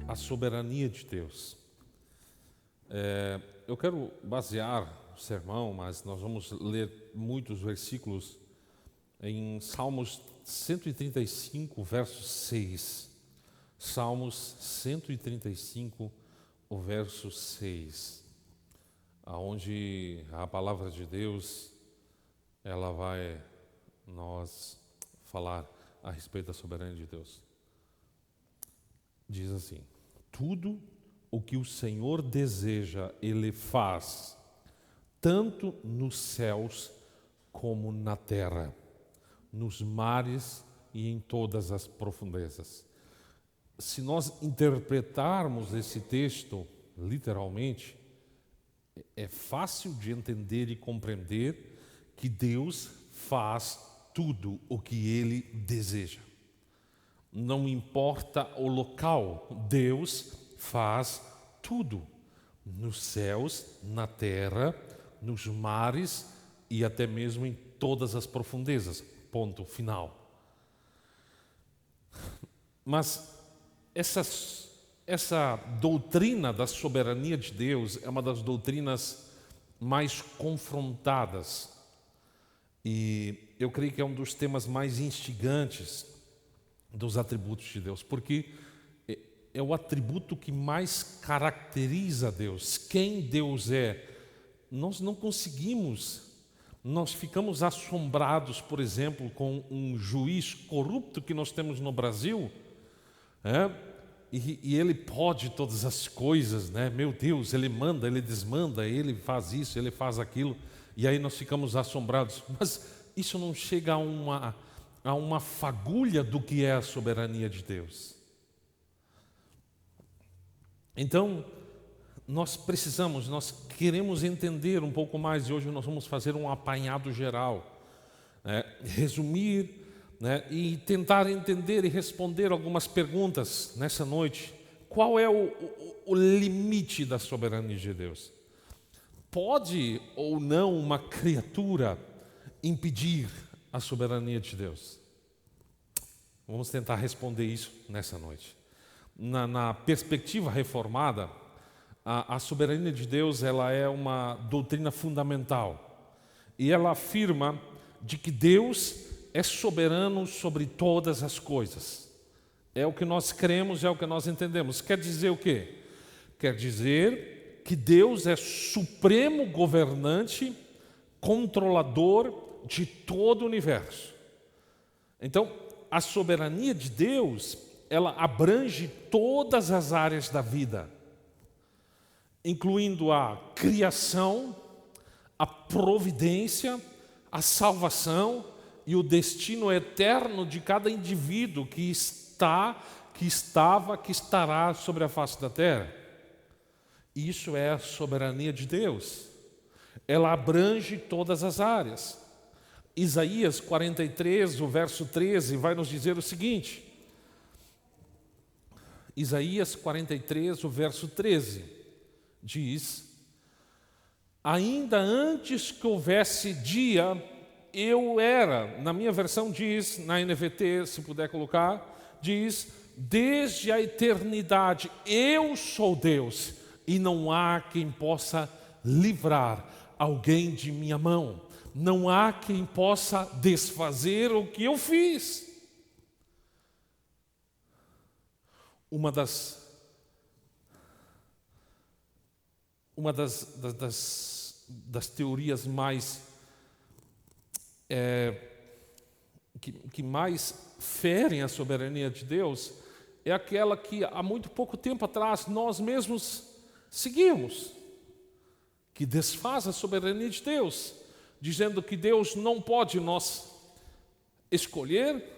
a soberania de Deus. Eu quero basear o sermão, mas nós vamos ler muitos versículos em Salmos 135, verso 6. Salmos 135, o verso 6, aonde a palavra de Deus, ela vai nos falar a respeito da soberania de Deus. Diz assim: tudo o que o Senhor deseja, Ele faz, tanto nos céus como na terra, nos mares e em todas as profundezas. Se nós interpretarmos esse texto literalmente, é fácil de entender e compreender que Deus faz tudo o que Ele deseja. Não importa o local, Deus faz tudo, nos céus, na terra, nos mares e até mesmo em todas as profundezas. Ponto final. Mas essa doutrina da soberania de Deus é uma das doutrinas mais confrontadas. E eu creio que é um dos temas mais instigantes dos atributos de Deus, porque é o atributo que mais caracteriza Deus. Quem Deus é, nós não conseguimos. Nós ficamos assombrados, por exemplo, com um juiz corrupto que nós temos no Brasil, e ele pode todas as coisas, né? Meu Deus, ele manda, ele desmanda, ele faz isso, ele faz aquilo, e aí nós ficamos assombrados. Mas isso não chega a uma fagulha do que é a soberania de Deus. Então, nós queremos entender um pouco mais, e hoje nós vamos fazer um apanhado geral, resumir, e tentar entender e responder algumas perguntas nessa noite. Qual é o limite da soberania de Deus? Pode ou não uma criatura impedir a soberania de Deus? Vamos tentar responder isso nessa noite. Na perspectiva reformada, a soberania de Deus, ela é uma doutrina fundamental. E ela afirma de que Deus é soberano sobre todas as coisas. É o que nós cremos, é o que nós entendemos. Quer dizer o quê? Quer dizer que Deus é supremo governante, controlador de todo o universo. Então, a soberania de Deus, ela abrange todas as áreas da vida, incluindo a criação, a providência, a salvação e o destino eterno de cada indivíduo que estará sobre a face da terra. Isso é a soberania de Deus. Ela abrange todas as áreas. Isaías 43, o verso 13, vai nos dizer o seguinte. Isaías 43, o verso 13, diz: ainda antes que houvesse dia, eu era. Na minha versão diz, na NVT, se puder colocar, diz: desde a eternidade eu sou Deus, e não há quem possa livrar alguém de minha mão. Não há quem possa desfazer o que eu fiz. Uma das teorias mais que mais ferem a soberania de Deus é aquela que há muito pouco tempo atrás nós mesmos seguimos, que desfaz a soberania de Deus, dizendo que Deus não pode nos escolher,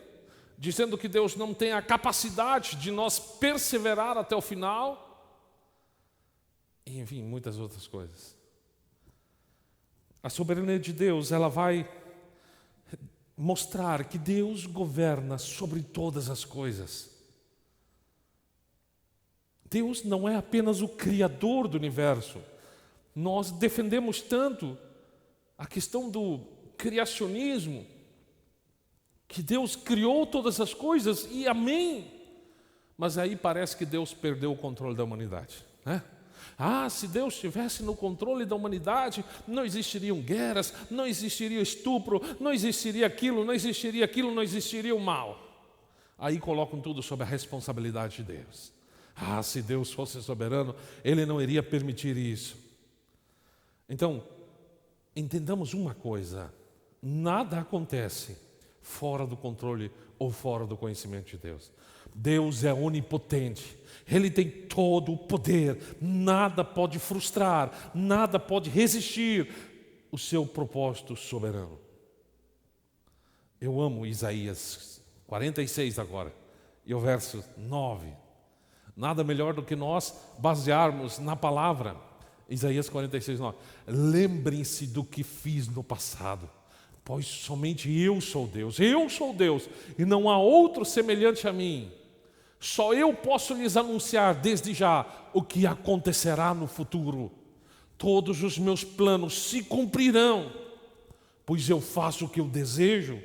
dizendo que Deus não tem a capacidade de nós perseverar até o final, e, enfim, muitas outras coisas. A soberania de Deus, ela vai mostrar que Deus governa sobre todas as coisas. Deus não é apenas o criador do universo. Nós defendemos tanto a questão do criacionismo, que Deus criou todas as coisas, e amém. Mas aí parece que Deus perdeu o controle da humanidade, né? Se Deus estivesse no controle da humanidade, não existiriam guerras, não existiria estupro, não existiria aquilo, não existiria aquilo, não existiria o mal. Aí colocam tudo sob a responsabilidade de Deus. Se Deus fosse soberano, Ele não iria permitir isso. Então, entendamos uma coisa: nada acontece fora do controle ou fora do conhecimento de Deus. Deus é onipotente, Ele tem todo o poder, nada pode frustrar, nada pode resistir o seu propósito soberano. Eu amo Isaías 46 agora, e o verso 9. Nada melhor do que nós basearmos na palavra. Isaías 46, 9. Lembrem-se do que fiz no passado, pois somente eu sou Deus, e não há outro semelhante a mim. Só eu posso lhes anunciar desde já o que acontecerá no futuro. Todos os meus planos se cumprirão, pois eu faço o que eu desejo.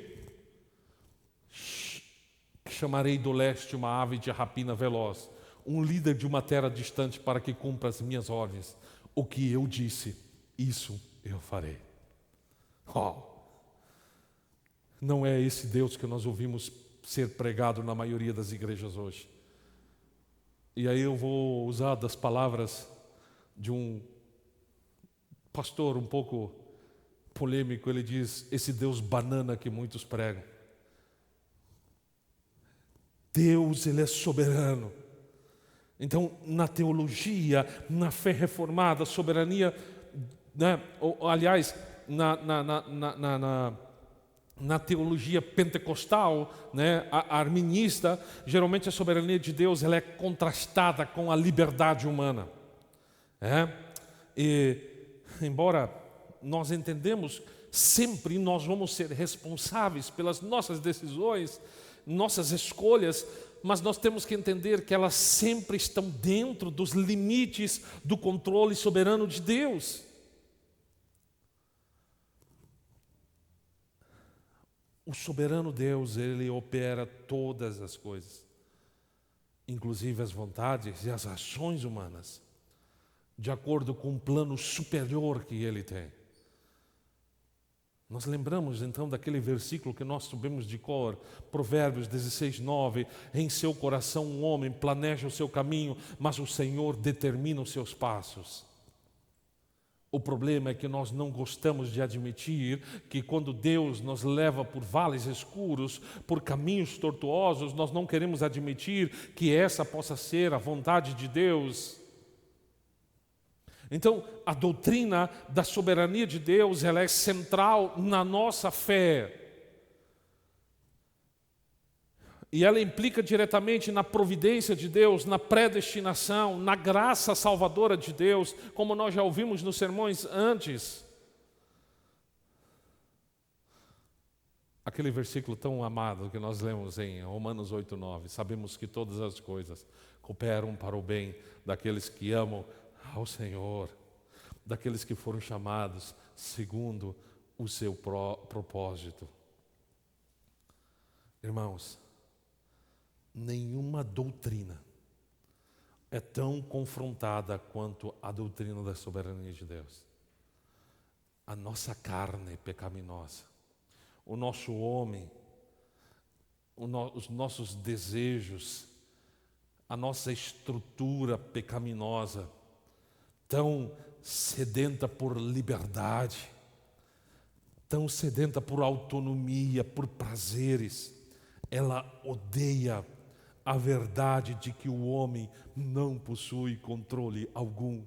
Chamarei do leste uma ave de rapina veloz, um líder de uma terra distante, para que cumpra as minhas ordens. O que eu disse, isso eu farei. Não é esse Deus que nós ouvimos ser pregado na maioria das igrejas hoje. E aí eu vou usar das palavras de um pastor um pouco polêmico. Ele diz: esse Deus banana que muitos pregam. Deus, Ele é soberano. Então, na teologia, na fé reformada, soberania, né? Aliás, na teologia pentecostal, né, arminista, geralmente a soberania de Deus ela é contrastada com a liberdade humana. E, embora nós entendemos, sempre nós vamos ser responsáveis pelas nossas decisões, nossas escolhas, mas nós temos que entender que elas sempre estão dentro dos limites do controle soberano de Deus. O soberano Deus, Ele opera todas as coisas, inclusive as vontades e as ações humanas, de acordo com um plano superior que Ele tem. Nós lembramos então daquele versículo que nós sabemos de cor, Provérbios 16, 9. Em seu coração um homem planeja o seu caminho, mas o Senhor determina os seus passos. O problema é que nós não gostamos de admitir que quando Deus nos leva por vales escuros, por caminhos tortuosos, nós não queremos admitir que essa possa ser a vontade de Deus. Então, a doutrina da soberania de Deus, ela é central na nossa fé. E ela implica diretamente na providência de Deus, na predestinação, na graça salvadora de Deus, como nós já ouvimos nos sermões antes. Aquele versículo tão amado que nós lemos em Romanos 8, 9. Sabemos que todas as coisas cooperam para o bem daqueles que amam ao Senhor, daqueles que foram chamados segundo o seu propósito. Irmãos, nenhuma doutrina é tão confrontada quanto a doutrina da soberania de Deus. A nossa carne pecaminosa, o nosso homem, os nossos desejos, a nossa estrutura pecaminosa, tão sedenta por liberdade, tão sedenta por autonomia, por prazeres, ela odeia a verdade de que o homem não possui controle algum.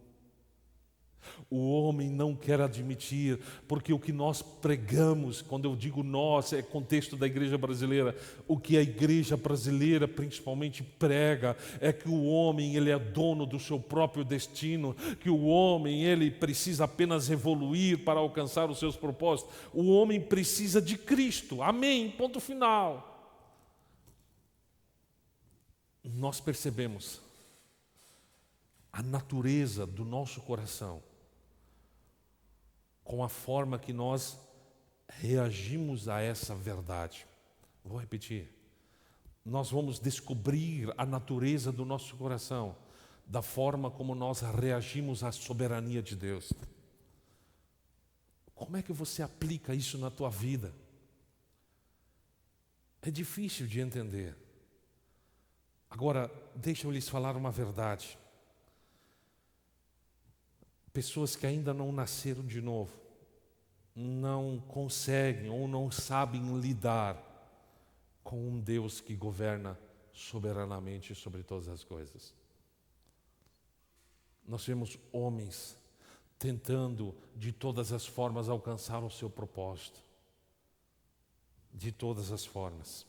O homem não quer admitir, porque o que nós pregamos, quando eu digo nós, é contexto da igreja brasileira, o que a igreja brasileira principalmente prega, é que o homem ele é dono do seu próprio destino, que o homem ele precisa apenas evoluir para alcançar os seus propósitos. O homem precisa de Cristo, amém, ponto final. Nós percebemos a natureza do nosso coração com a forma que nós reagimos a essa verdade. Vou repetir. nós vamos descobrir a natureza do nosso coração, da forma como nós reagimos à soberania de Deus. Como é que você aplica isso na tua vida? É difícil de entender. Agora, deixa eu lhes falar uma verdade. Pessoas que ainda não nasceram de novo, não conseguem ou não sabem lidar com um Deus que governa soberanamente sobre todas as coisas. Nós vemos homens tentando de todas as formas alcançar o seu propósito. De todas as formas.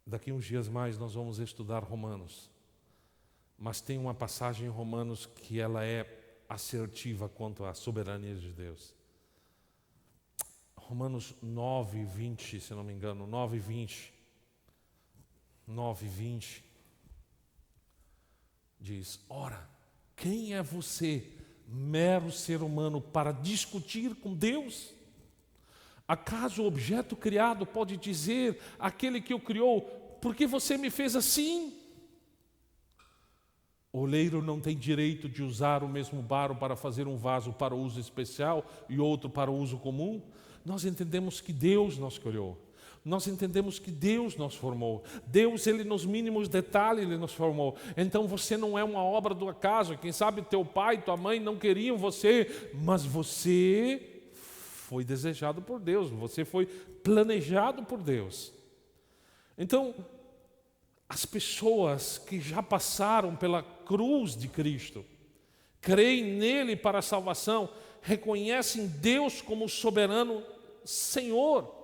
Daqui uns dias mais nós vamos estudar Romanos. Mas tem uma passagem em Romanos que ela é assertiva quanto à soberania de Deus. Romanos 9, 20, se não me engano, 9, 20. 9, 20. Diz: ora, quem é você, mero ser humano, para discutir com Deus? Acaso o objeto criado pode dizer àquele que o criou, por que você me fez assim? O oleiro não tem direito de usar o mesmo barro para fazer um vaso para uso especial e outro para uso comum? Nós entendemos que Deus nos criou. Nós entendemos que Deus nos formou. Deus, Ele nos mínimos detalhes, Ele nos formou. Então você não é uma obra do acaso. Quem sabe teu pai, tua mãe não queriam você, mas você foi desejado por Deus, você foi planejado por Deus. Então, as pessoas que já passaram pela cruz de Cristo, creem nele para a salvação, reconhecem Deus como soberano Senhor.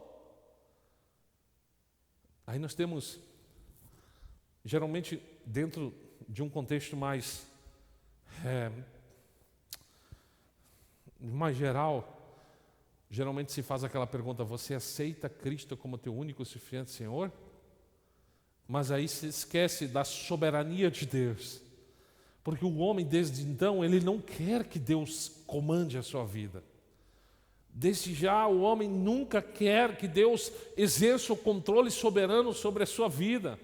Aí nós temos, geralmente, dentro de um contexto mais geral, geralmente se faz aquela pergunta: você aceita Cristo como teu único e suficiente Senhor? Mas aí se esquece da soberania de Deus. Porque o homem, desde então, ele não quer que Deus comande a sua vida. Desde já, o homem nunca quer que Deus exerça o controle soberano sobre a sua vida.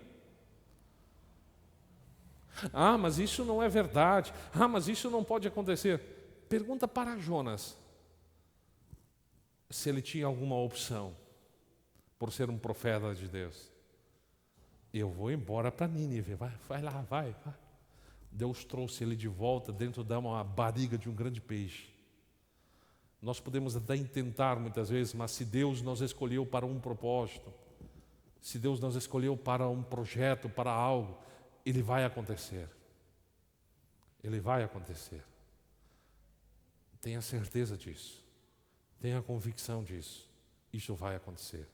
Ah, mas isso não é verdade. Ah, mas isso não pode acontecer. Pergunta para Jonas se ele tinha alguma opção por ser um profeta de Deus. Eu vou embora para Nínive, vai lá, vai. Deus trouxe ele de volta dentro de uma barriga de um grande peixe. Nós podemos até tentar muitas vezes, mas se Deus nos escolheu para um propósito, se Deus nos escolheu para um projeto, para algo, Ele vai acontecer. Ele vai acontecer. Tenha certeza disso. Tenha convicção disso. Isso vai acontecer.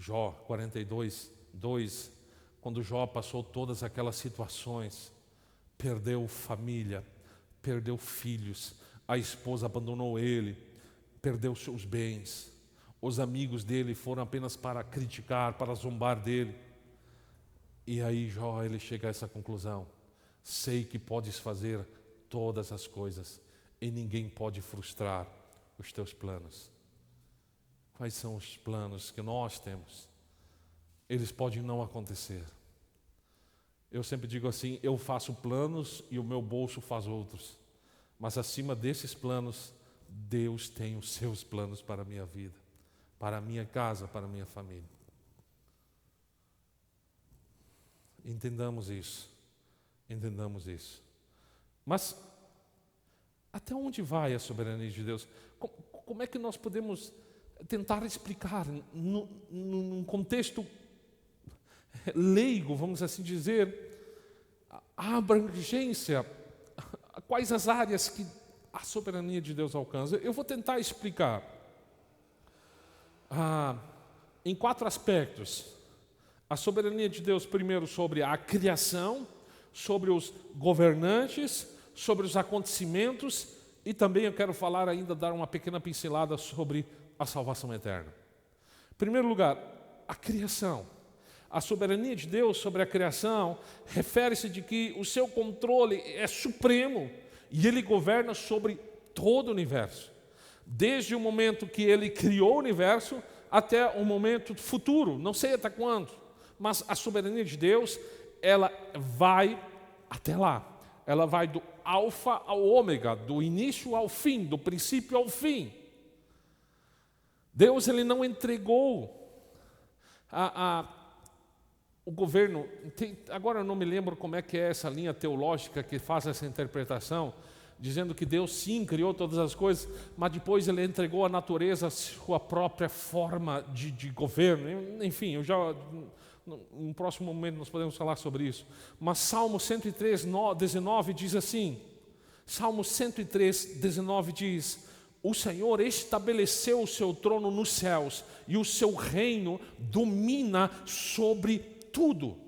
Jó 42, 2, quando Jó passou todas aquelas situações, perdeu família, perdeu filhos, a esposa abandonou ele, perdeu seus bens, os amigos dele foram apenas para criticar, para zombar dele. E aí Jó, ele chega a essa conclusão: sei que podes fazer todas as coisas e ninguém pode frustrar os teus planos. Quais são os planos que nós temos? Eles podem não acontecer. Eu sempre digo assim: eu faço planos e o meu bolso faz outros. Mas acima desses planos, Deus tem os seus planos para a minha vida, para a minha casa, para a minha família. Entendamos isso. Entendamos isso. Mas até onde vai a soberania de Deus? Como é que nós podemos tentar explicar num contexto leigo, vamos assim dizer, a abrangência, quais as áreas que a soberania de Deus alcança? Eu vou tentar explicar em 4 aspectos. A soberania de Deus, primeiro, sobre a criação, sobre os governantes, sobre os acontecimentos, e também eu quero falar ainda, dar uma pequena pincelada sobre a salvação eterna. Em primeiro lugar, a criação. A soberania de Deus sobre a criação refere-se de que o seu controle é supremo e Ele governa sobre todo o universo. Desde o momento que Ele criou o universo, até um momento futuro, não sei até quando, mas a soberania de Deus, ela vai até lá. Ela vai do alfa ao ômega, do início ao fim, do princípio ao fim. Deus, ele não entregou o governo. Agora eu não me lembro como é que é essa linha teológica que faz essa interpretação, dizendo que Deus sim criou todas as coisas, mas depois ele entregou à natureza a sua própria forma de governo. Enfim, no próximo momento nós podemos falar sobre isso. Mas Salmo 103, 19 diz assim, Salmo 103, 19 diz: o Senhor estabeleceu o seu trono nos céus e o seu reino domina sobre tudo.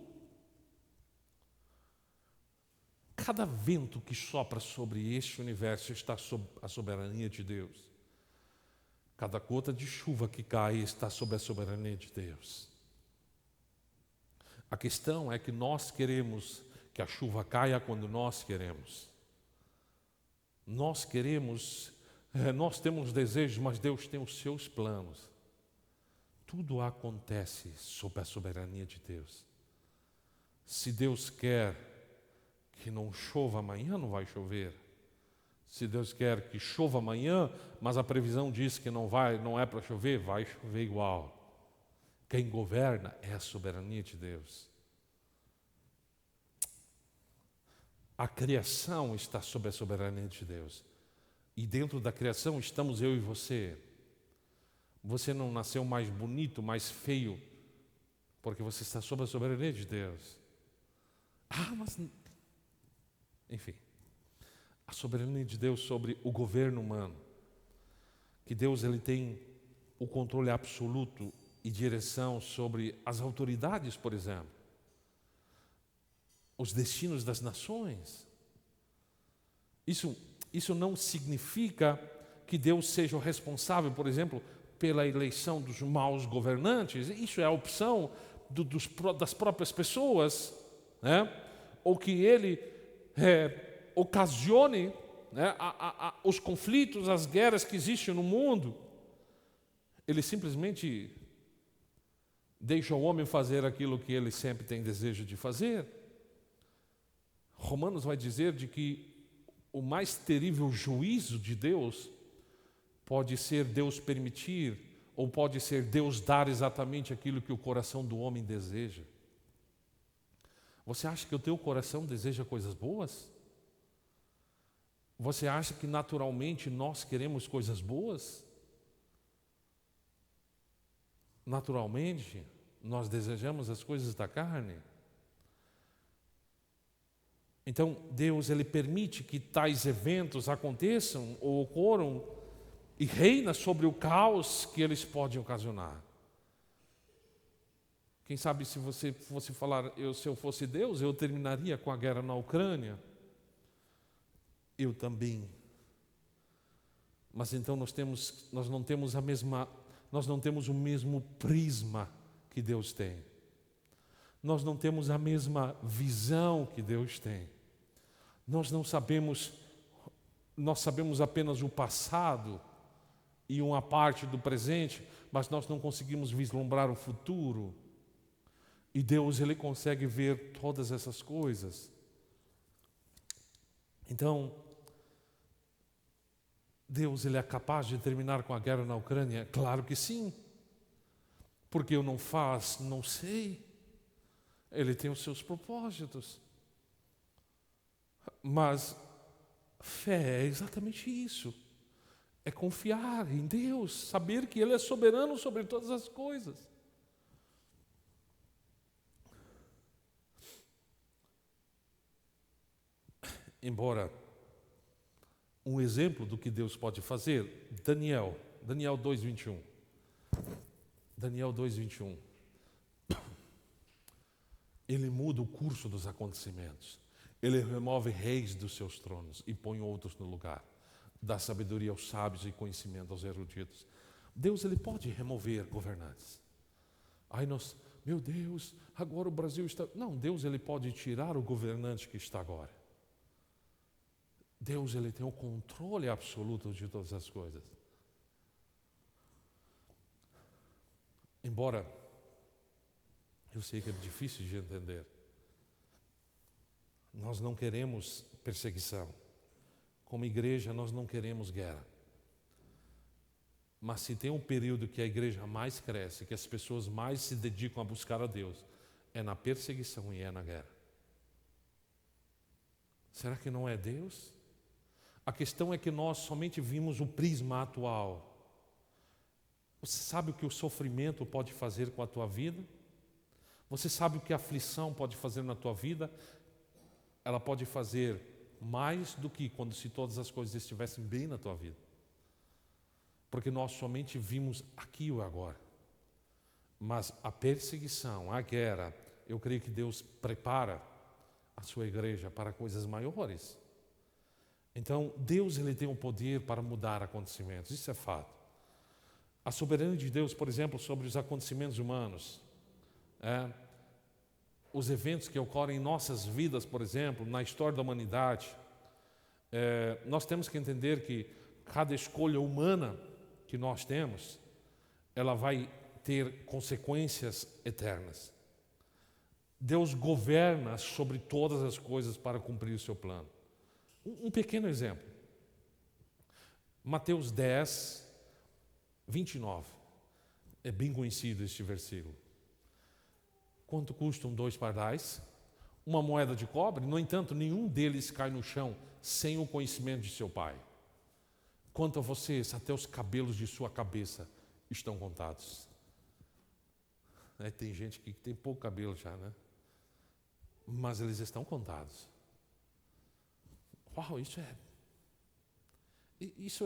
Cada vento que sopra sobre este universo está sob a soberania de Deus. Cada gota de chuva que cai está sob a soberania de Deus. A questão é que nós queremos que a chuva caia quando nós queremos. Nós temos desejos, mas Deus tem os seus planos. Tudo acontece sob a soberania de Deus. Se Deus quer que não chova amanhã, não vai chover. Se Deus quer que chova amanhã, mas a previsão diz que não é para chover, vai chover igual. Quem governa é a soberania de Deus. A criação está sob a soberania de Deus. E dentro da criação estamos eu e você. Você não nasceu mais bonito, mais feio, porque você está sob a soberania de Deus. Mas... Enfim, a soberania de Deus sobre o governo humano. Que Deus, ele tem o controle absoluto e direção sobre as autoridades, por exemplo. Os destinos das nações. Isso não significa que Deus seja o responsável, por exemplo, pela eleição dos maus governantes. Isso é a opção das próprias pessoas, né? Ou que Ele ocasione, né, os conflitos, as guerras que existem no mundo. Ele simplesmente deixa o homem fazer aquilo que ele sempre tem desejo de fazer. Romanos vai dizer de que o mais terrível juízo de Deus pode ser Deus permitir, ou pode ser Deus dar exatamente aquilo que o coração do homem deseja. Você acha que o teu coração deseja coisas boas? Você acha que naturalmente nós queremos coisas boas? Naturalmente, nós desejamos as coisas da carne. Então, Deus, ele permite que tais eventos aconteçam ou ocorram e reina sobre o caos que eles podem ocasionar. Quem sabe se você fosse falar, se eu fosse Deus, eu terminaria com a guerra na Ucrânia. Eu também. Mas então nós não temos o mesmo prisma que Deus tem. Nós não temos a mesma visão que Deus tem. Nós sabemos apenas o passado e uma parte do presente, mas nós não conseguimos vislumbrar o futuro. E Deus, ele consegue ver todas essas coisas. Então, Deus, ele é capaz de terminar com a guerra na Ucrânia? Claro que sim. Porque eu não faço, não sei. Ele tem os seus propósitos. Mas fé é exatamente isso. É confiar em Deus, saber que Ele é soberano sobre todas as coisas. Embora um exemplo do que Deus pode fazer, Daniel 2:21. Daniel 2:21. Ele muda o curso dos acontecimentos. Ele remove reis dos seus tronos e põe outros no lugar. Dá sabedoria aos sábios e conhecimento aos eruditos. Deus, ele pode remover governantes. Meu Deus, agora o Brasil está... Não, Deus, ele pode tirar o governante que está agora. Deus, ele tem o controle absoluto de todas as coisas. Embora eu sei que é difícil de entender, nós não queremos perseguição. Como igreja, nós não queremos guerra. Mas se tem um período que a igreja mais cresce, que as pessoas mais se dedicam a buscar a Deus, é na perseguição e é na guerra. Será que não é Deus? A questão é que nós somente vimos o prisma atual. Você sabe o que o sofrimento pode fazer com a tua vida? Você sabe o que a aflição pode fazer na tua vida? Ela pode fazer mais do que quando se todas as coisas estivessem bem na tua vida. Porque nós somente vimos aqui e agora. Mas a perseguição, a guerra, eu creio que Deus prepara a sua igreja para coisas maiores. Então, Deus ele tem o poder para mudar acontecimentos, isso é fato. A soberania de Deus, por exemplo, sobre os acontecimentos humanos, os eventos que ocorrem em nossas vidas, por exemplo, na história da humanidade, nós temos que entender que cada escolha humana que nós temos, ela vai ter consequências eternas. Deus governa sobre todas as coisas para cumprir o seu plano. Um pequeno exemplo. Mateus 10, 29. É bem conhecido este versículo. Quanto custam 2 pardais? Uma moeda de cobre? No entanto, nenhum deles cai no chão sem o conhecimento de seu Pai. Quanto a vocês, até os cabelos de sua cabeça estão contados. Tem gente que tem pouco cabelo já, né? Mas eles estão contados. Uau, isso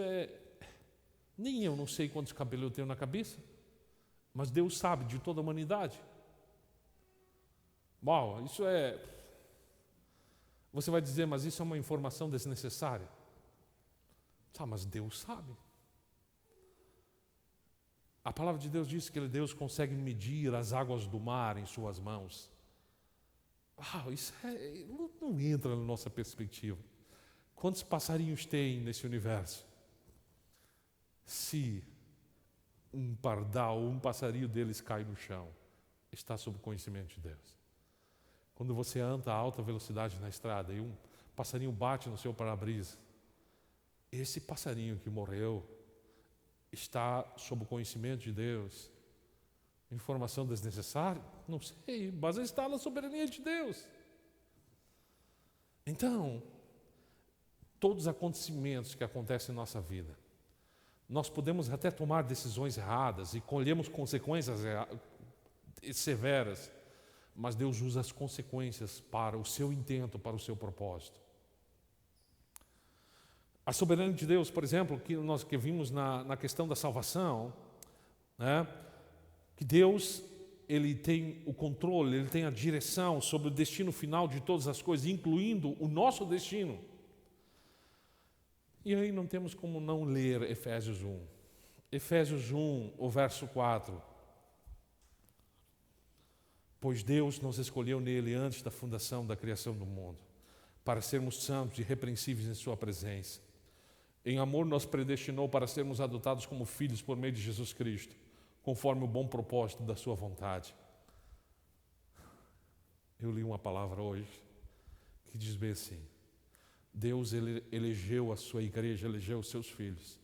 é... Nem eu não sei quantos cabelos eu tenho na cabeça, mas Deus sabe de toda a humanidade. Uau, isso é... Você vai dizer, mas isso é uma informação desnecessária. Mas Deus sabe. A palavra de Deus diz que Deus consegue medir as águas do mar em suas mãos. Isso não entra na nossa perspectiva. Quantos passarinhos tem nesse universo? Se um pardal, um passarinho deles cai no chão, está sob o conhecimento de Deus. Quando você anda a alta velocidade na estrada e um passarinho bate no seu para-brisa, esse passarinho que morreu está sob o conhecimento de Deus. Informação desnecessária? Não sei, mas está na soberania de Deus. Então, todos os acontecimentos que acontecem em nossa vida, nós podemos até tomar decisões erradas e colhemos consequências severas, mas Deus usa as consequências para o seu intento, para o seu propósito. A soberania de Deus, por exemplo, que nós vimos na questão da salvação, que Deus ele tem o controle, ele tem a direção sobre o destino final de todas as coisas, incluindo o nosso destino. E aí não temos como não ler Efésios 1. Efésios 1, o verso 4. Pois Deus nos escolheu nele antes da fundação da criação do mundo, para sermos santos e irrepreensíveis em sua presença. Em amor nos predestinou para sermos adotados como filhos por meio de Jesus Cristo, conforme o bom propósito da sua vontade. Eu li uma palavra hoje que diz bem assim: Deus elegeu a sua igreja, elegeu os seus filhos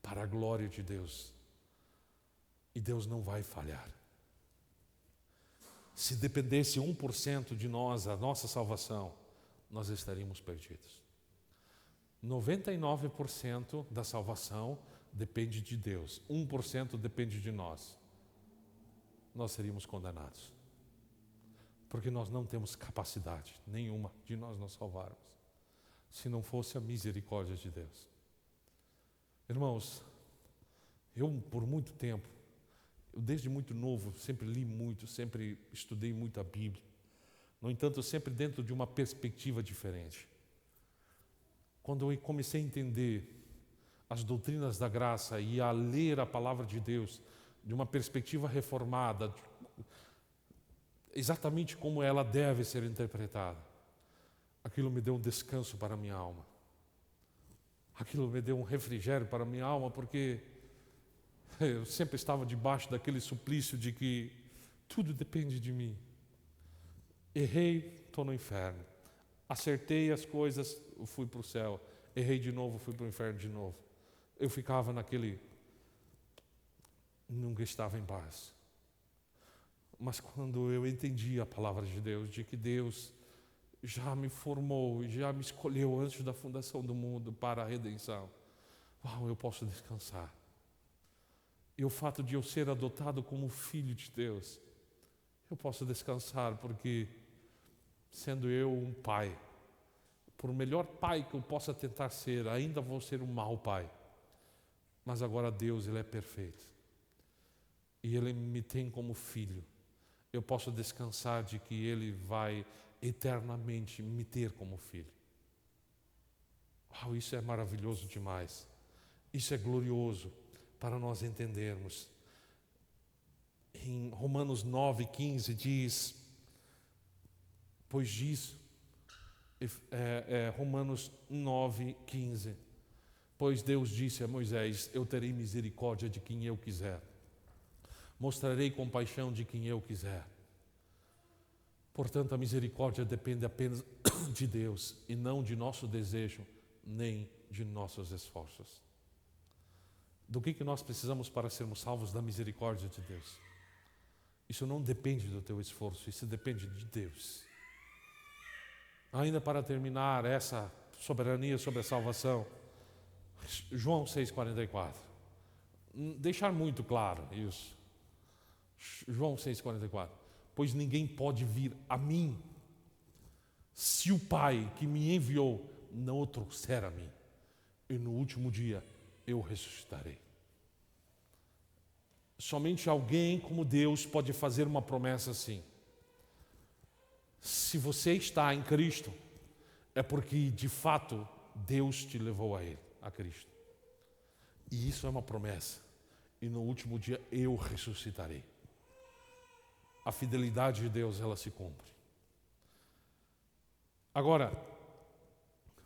para a glória de Deus. E Deus não vai falhar. Se dependesse 1% de nós, a nossa salvação, nós estaríamos perdidos. 99% da salvação depende de Deus. 1% depende de nós. Nós seríamos condenados. Porque nós não temos capacidade nenhuma de nós nos salvarmos, se não fosse a misericórdia de Deus. Irmãos, eu por muito tempo, desde muito novo, sempre li muito, sempre estudei muito a Bíblia. No entanto, sempre dentro de uma perspectiva diferente. Quando eu comecei a entender as doutrinas da graça e a ler a palavra de Deus de uma perspectiva reformada, exatamente como ela deve ser interpretada, aquilo me deu um descanso para a minha alma. Aquilo me deu um refrigério para a minha alma, porque Eu sempre estava debaixo daquele suplício de que tudo depende de mim. Errei, estou no inferno. Acertei as coisas, eu fui para o céu. Errei de novo, fui para o inferno de novo. Eu ficava naquele... Nunca estava em paz. Mas quando eu entendi a palavra de Deus, de que Deus já me formou, já me escolheu antes da fundação do mundo para a redenção, eu posso descansar. E o fato de eu ser adotado como filho de Deus, eu posso descansar, porque sendo eu um pai, por melhor pai que eu possa tentar ser, ainda vou ser um mau pai. Mas agora Deus, Ele é perfeito. E Ele me tem como filho. Eu posso descansar de que Ele vai eternamente me ter como filho. Isso é maravilhoso demais. Isso é glorioso para nós entendermos. Em Romanos 9:15 diz, pois disso, Romanos 9:15, pois Deus disse a Moisés, eu terei misericórdia de quem eu quiser, mostrarei compaixão de quem eu quiser. Portanto, a misericórdia depende apenas de Deus e não de nosso desejo, nem de nossos esforços. Do que nós precisamos para sermos salvos? Da misericórdia de Deus. Isso não depende do teu esforço, isso depende de Deus. Ainda para terminar essa soberania sobre a salvação, João 6,44. Deixar muito claro isso. João 6,44. Pois ninguém pode vir a mim, se o Pai que me enviou não o trouxer a mim. E no último dia eu ressuscitarei. Somente alguém como Deus pode fazer uma promessa assim. Se você está em Cristo, é porque de fato Deus te levou a Ele, a Cristo. E isso é uma promessa. E no último dia eu ressuscitarei. A fidelidade de Deus, ela se cumpre. Agora,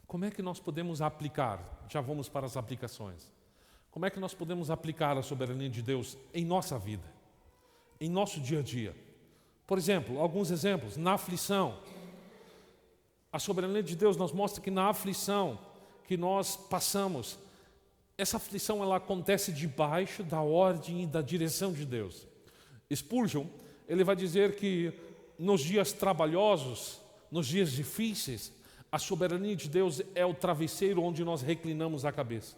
como é que nós podemos aplicar? Já vamos para as aplicações. Como é que nós podemos aplicar a soberania de Deus em nossa vida, em nosso dia a dia? Por exemplo, alguns exemplos. Na aflição, a soberania de Deus nos mostra que na aflição que nós passamos, essa aflição ela acontece debaixo da ordem e da direção de Deus. Spurgeon, ele vai dizer que nos dias trabalhosos, nos dias difíceis, a soberania de Deus é o travesseiro onde nós reclinamos a cabeça.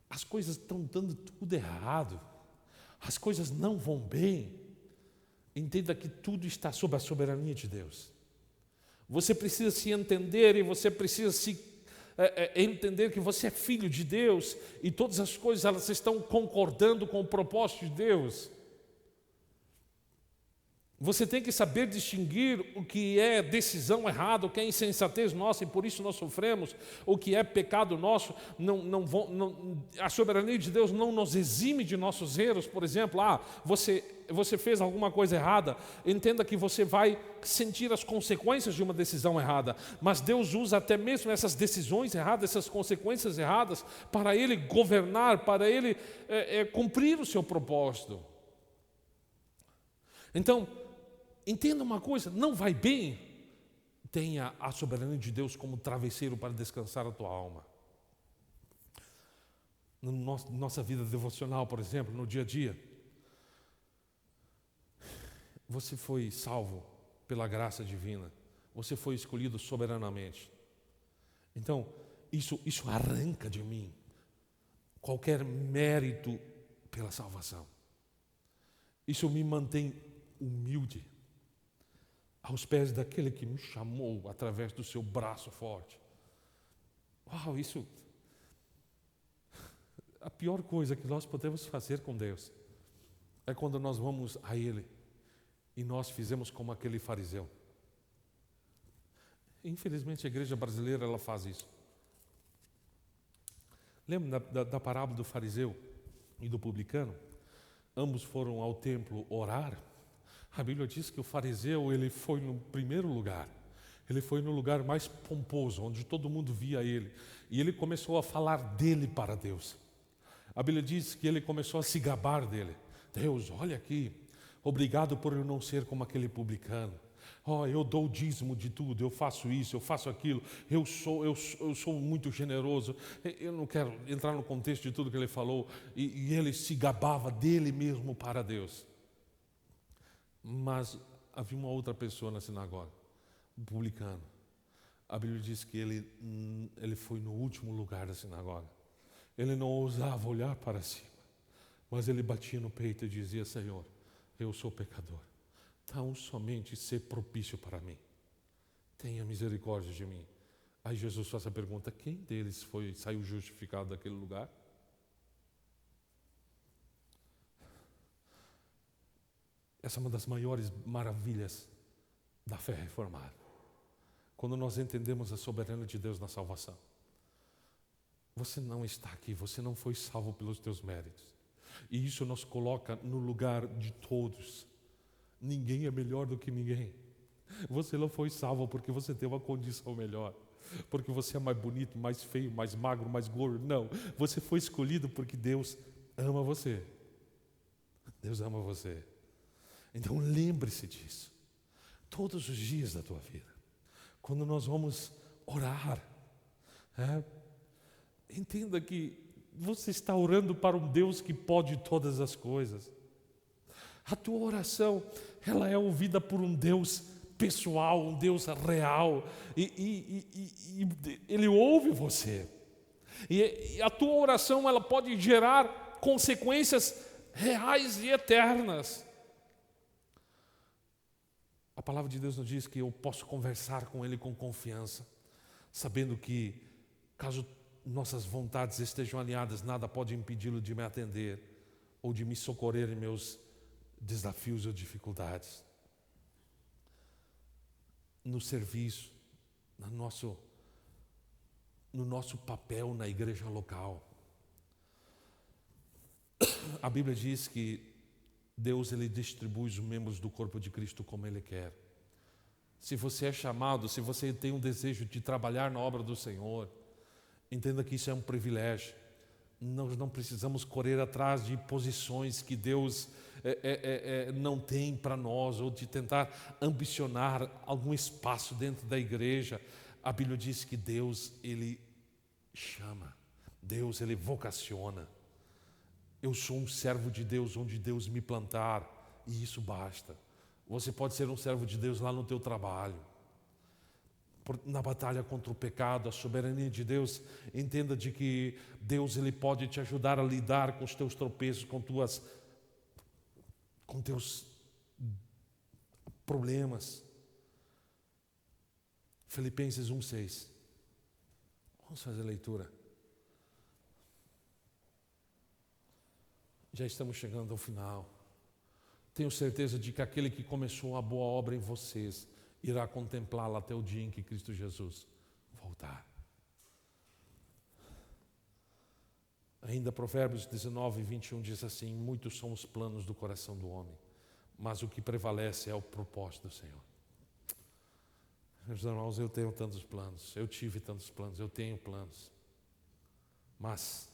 As coisas estão dando tudo errado, as coisas não vão bem. Entenda que tudo está sob a soberania de Deus. Você precisa se entender e você precisa entender que você é filho de Deus e todas as coisas elas estão concordando com o propósito de Deus. Você tem que saber distinguir o que é decisão errada, o que é insensatez nossa, e por isso nós sofremos, o que é pecado nosso. A soberania de Deus não nos exime de nossos erros. Por exemplo, você fez alguma coisa errada, entenda que você vai sentir as consequências de uma decisão errada, mas Deus usa até mesmo essas decisões erradas, essas consequências erradas, para Ele governar, para Ele cumprir o seu propósito. Então, entenda uma coisa, não vai bem, tenha a soberania de Deus como travesseiro para descansar a tua alma. Na nossa vida devocional, por exemplo, no dia a dia, você foi salvo pela graça divina, você foi escolhido soberanamente. Então, isso arranca de mim qualquer mérito pela salvação. Isso me mantém humilde aos pés daquele que me chamou através do seu braço forte. Isso... A pior coisa que nós podemos fazer com Deus é quando nós vamos a Ele e nós fizemos como aquele fariseu. Infelizmente a igreja brasileira ela faz isso. Lembra da parábola do fariseu e do publicano? Ambos foram ao templo orar. A Bíblia diz que o fariseu ele foi no primeiro lugar. Ele foi no lugar mais pomposo, onde todo mundo via ele. E ele começou a falar dele para Deus. A Bíblia diz que ele começou a se gabar dele. Deus, olha aqui, obrigado por eu não ser como aquele publicano. Eu dou o dízimo de tudo, eu faço isso, eu faço aquilo, eu sou muito generoso. Eu não quero entrar no contexto de tudo que ele falou. E ele se gabava dele mesmo para Deus. Mas havia uma outra pessoa na sinagoga, um publicano. A Bíblia diz que ele foi no último lugar da sinagoga. Ele não ousava olhar para cima, mas ele batia no peito e dizia: Senhor, eu sou pecador. Tão somente ser propício para mim. Tenha misericórdia de mim. Aí Jesus faz a pergunta: quem deles saiu justificado daquele lugar? Essa é uma das maiores maravilhas da fé reformada. Quando nós entendemos a soberania de Deus na salvação. Você não está aqui, você não foi salvo pelos teus méritos. E isso nos coloca no lugar de todos. Ninguém é melhor do que ninguém. Você não foi salvo porque você tem uma condição melhor, porque você é mais bonito, mais feio, mais magro, mais gordo. Não, você foi escolhido porque Deus ama você. Deus ama você. Então lembre-se disso. Todos os dias da tua vida. Quando nós vamos orar, entenda que você está orando para um Deus que pode todas as coisas. A tua oração, ela é ouvida por um Deus pessoal, um Deus real. E Ele ouve você. E a tua oração, ela pode gerar consequências reais e eternas. A palavra de Deus nos diz que eu posso conversar com Ele com confiança, sabendo que, caso nossas vontades estejam alinhadas, nada pode impedi-lo de me atender ou de me socorrer em meus desafios ou dificuldades. No serviço, no nosso papel na igreja local. A Bíblia diz que Deus, Ele distribui os membros do corpo de Cristo como Ele quer. Se você é chamado, se você tem um desejo de trabalhar na obra do Senhor, entenda que isso é um privilégio. Nós não precisamos correr atrás de posições que Deus não tem para nós, ou de tentar ambicionar algum espaço dentro da igreja. A Bíblia diz que Deus, Ele chama, Deus, Ele vocaciona. Eu sou um servo de Deus onde Deus me plantar, e isso basta. Você pode ser um servo de Deus lá no teu trabalho, na batalha contra o pecado, a soberania de Deus. Entenda de que Deus, Ele pode te ajudar a lidar com os teus tropeços, com teus problemas. Filipenses 1:6. Vamos fazer a leitura. Já estamos chegando ao final. Tenho certeza de que aquele que começou a boa obra em vocês irá contemplá-la até o dia em que Cristo Jesus voltar. Ainda Provérbios 19:21 diz assim: muitos são os planos do coração do homem, mas o que prevalece é o propósito do Senhor. Meus irmãos, eu tenho tantos planos, eu tive tantos planos, eu tenho planos, mas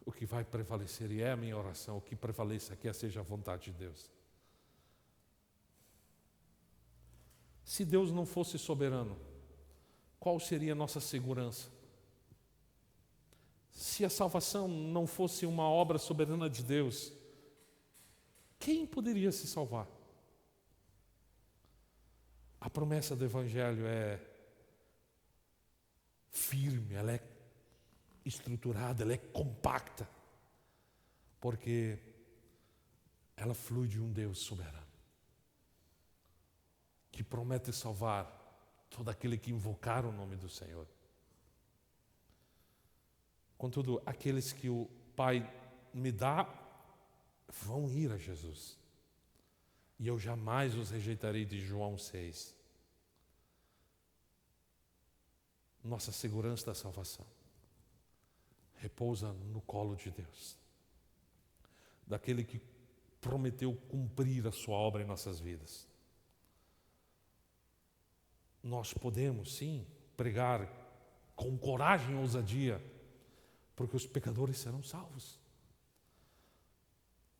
o que vai prevalecer, e é a minha oração, o que prevaleça aqui seja a vontade de Deus. Se Deus não fosse soberano, qual seria a nossa segurança? Se a salvação não fosse uma obra soberana de Deus, quem poderia se salvar? A promessa do Evangelho é firme, ela é estruturada, ela é compacta, porque ela flui de um Deus soberano, que promete salvar todo aquele que invocar o nome do Senhor. Contudo, aqueles que o Pai me dá, vão ir a Jesus. E eu jamais os rejeitarei, de João 6. Nossa segurança da salvação repousa no colo de Deus, daquele que prometeu cumprir a sua obra em nossas vidas. Nós podemos, sim, pregar com coragem e ousadia porque os pecadores serão salvos.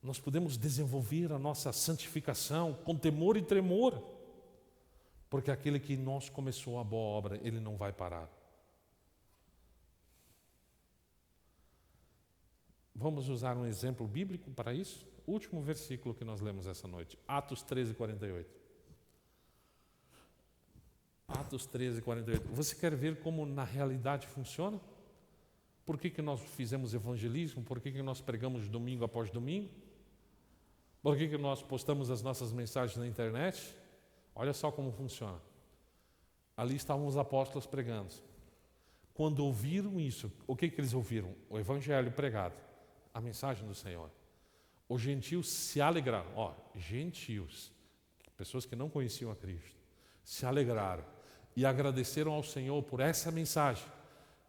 Nós podemos desenvolver a nossa santificação com temor e tremor, porque aquele que em nós começou a boa obra, ele não vai parar. Vamos usar um exemplo bíblico para isso? O último versículo que nós lemos essa noite, Atos 13:48. Atos 13:48. Você quer ver como na realidade funciona? Por que nós fizemos evangelismo? Por que nós pregamos domingo após domingo? Por que nós postamos as nossas mensagens na internet? Olha só como funciona. Ali estavam os apóstolos pregando. Quando ouviram isso, o que eles ouviram? O evangelho pregado, a mensagem do Senhor. Os gentios se alegraram. Gentios, pessoas que não conheciam a Cristo, se alegraram e agradeceram ao Senhor por essa mensagem.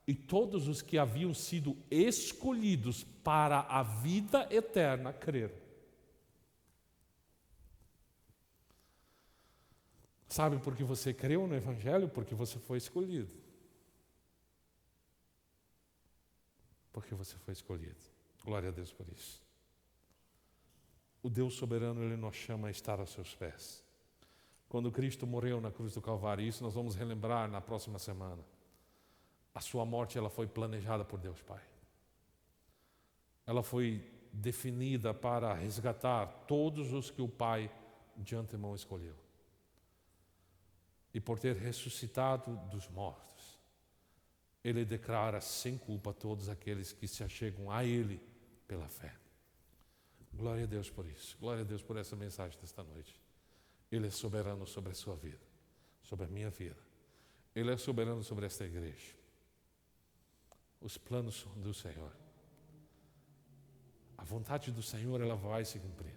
E todos os que haviam sido escolhidos para a vida eterna creram. Sabe por que você creu no Evangelho? Porque você foi escolhido. Porque você foi escolhido. Glória a Deus por isso. O Deus soberano, Ele nos chama a estar aos seus pés. Quando Cristo morreu na cruz do Calvário, isso nós vamos relembrar na próxima semana. A sua morte, ela foi planejada por Deus Pai. Ela foi definida para resgatar todos os que o Pai de antemão escolheu. E por ter ressuscitado dos mortos, Ele declara sem culpa todos aqueles que se achegam a Ele pela fé. Glória a Deus por isso. Glória a Deus por essa mensagem desta noite. Ele é soberano sobre a sua vida, sobre a minha vida. Ele é soberano sobre esta igreja. Os planos do Senhor. A vontade do Senhor, ela vai se cumprir.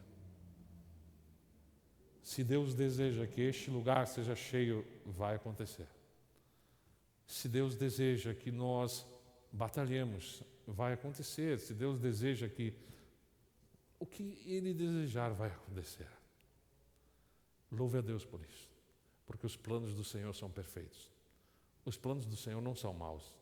Se Deus deseja que este lugar seja cheio, vai acontecer. Se Deus deseja que nós batalhemos, vai acontecer. Se Deus deseja que o que Ele desejar vai acontecer. Louve a Deus por isso, porque os planos do Senhor são perfeitos. Os planos do Senhor não são maus.